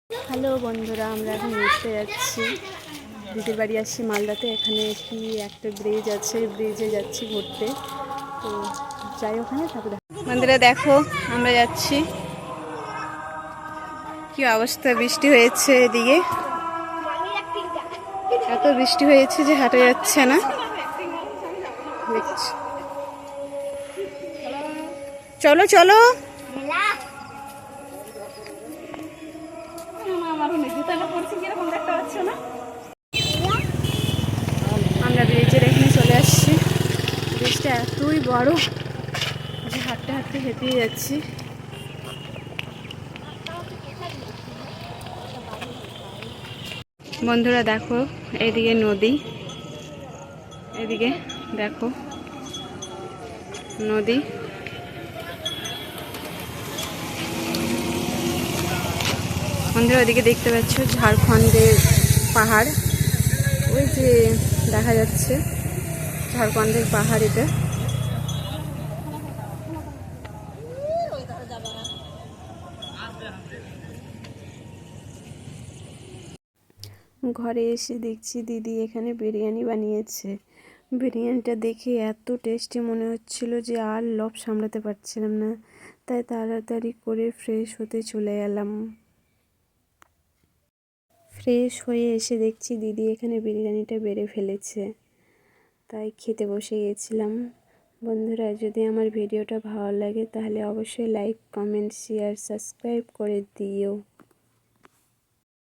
Hello বন্ধুরা, আমরা এখন ঘুরতে যাচ্ছি। দিদির বাড়ি আসছি মালদাতে। এখানে কি একটা ব্রিজ আছে, ব্রিজে যাচ্ছি ঘুরতে। তো যাই ওখানে, তারপরে বন্ধুরা দেখো আমরা যাচ্ছি। কি অবস্থা, বৃষ্টি হয়েছে এদিকে, এত বৃষ্টি হয়েছে যে হাঁটা যাচ্ছে না। চলো চলো, আমরা ব্রিজের এখানে চলে আসছি। ব্রিজটা এতই বড় যে হাঁটতে হাঁটতে হেঁপিয়ে যাচ্ছি। বন্ধুরা দেখো, এদিকে নদী, এদিকে দেখো নদী। বন্ধুরা ওদিকে দেখতে পাচ্ছ ঝাড়খণ্ডের পাহাড়, ওই যে দেখা যাচ্ছে ঝাড়খণ্ডের পাহাড়। এটা ঘরে এসে দেখছি দিদি এখানে বিরিয়ানি বানিয়েছে। বিরিয়ানিটা দেখে এত টেস্টি মনে হচ্ছিল যে আর লোভ সামলাতে পারছিলাম না, তাই তাড়াতাড়ি করে ফ্রেশ হতে চলে এলাম। ফ্রেশ হয়ে এসে দেখছি দিদি এখানে বিরিয়ানিটা বেড়ে ফেলেছে, তাই খেতে বসে গেছিলাম। বন্ধুরা, যদি আমার ভিডিওটা ভালো লাগে তাহলে অবশ্যই লাইক, কমেন্ট, শেয়ার, সাবস্ক্রাইব করে দিও।